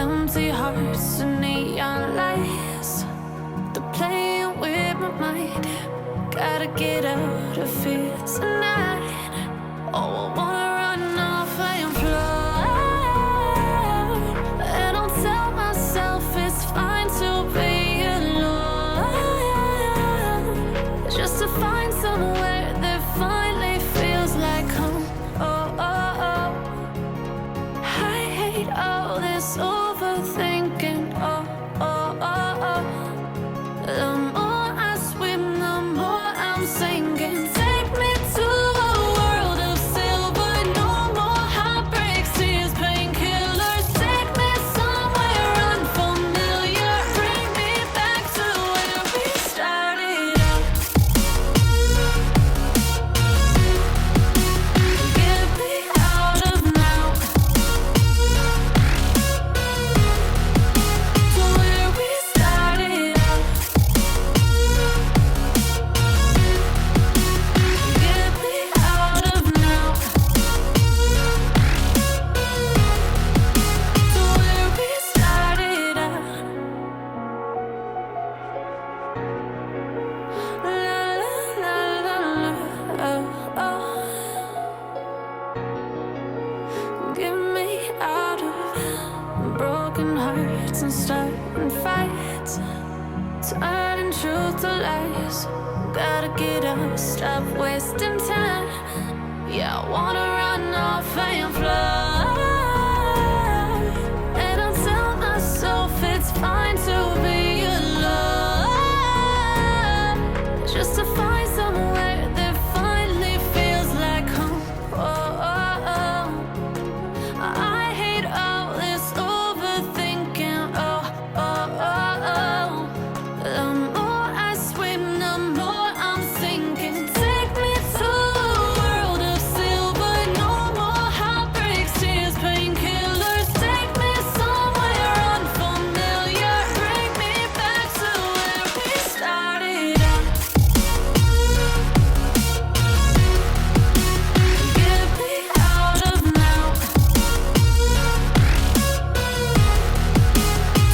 Empty hearts and neon lights, they're playing with my mind. Gotta get out of here tonight. Oh, I wanna run off and fly, and I'll tell myself it's fine to be alone, just to find somewhere that finally feels like home. Oh, oh, oh. I hate all this overthinking. Oh, oh, oh, oh. The more I swim, the more I'm sinking. Take me to a world of silver. No more heartbreaks, tears, painkillers. Take me somewhere unfamiliar. Bring me back to where we started out. Get me out of now, to where we started out. Get me out of now, to where we started out. La la la la la, oh, oh. Get me out of broken hearts and starting fights, turning truth to lies. Gotta get up, stop wasting time. Yeah, I wanna run off and fly, and I'll tell myself it's fine to be alone, just to find somewhere that finally feels like home. Oh, oh, oh. I hate all this overthinking. Oh, oh, oh, oh. The more I swim, the more I'm sinking. Take me to a world of silver. No more heartbreaks, tears, painkillers. Take me somewhere unfamiliar. Bring me back to where we started out. Get me out of now,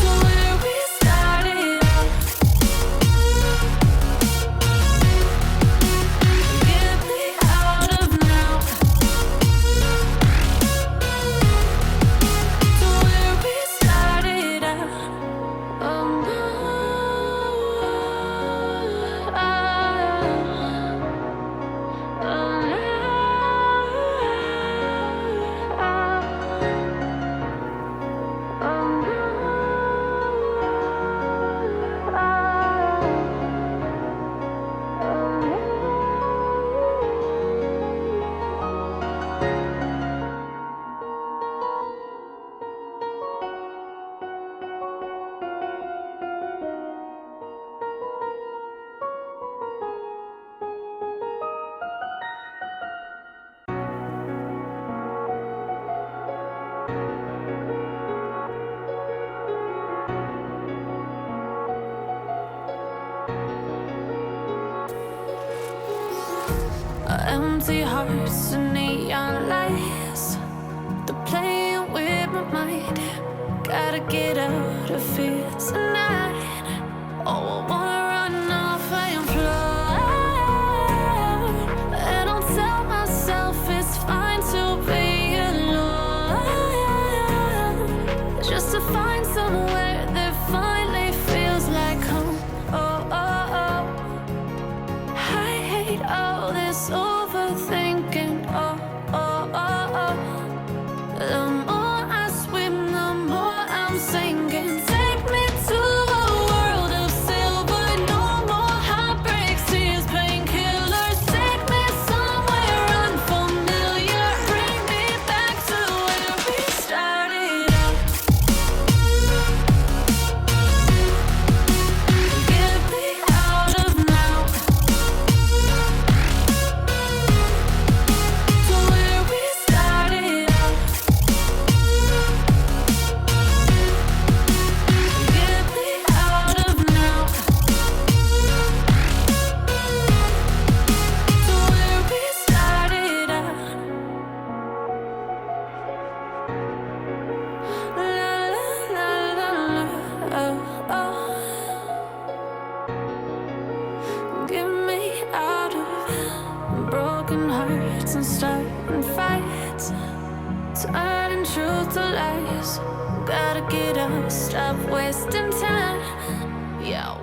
to where we started out. Get me out of now, to where we started out. Oh no, oh Empty hearts and neon lights, they're playing with my mind. Gotta get out of here tonight. Oh, I wanna run off and fly, and I'll tell myself it's fine to be alone, just to find somewhere that finally feels like home. Oh, oh, oh. I hate all this overthinking. Oh, oh, oh, oh. The more I swim, the more I'm sinking. Take me to a world of silver. nights, turning truth to lies. Gotta get up, stop wasting time. Yeah.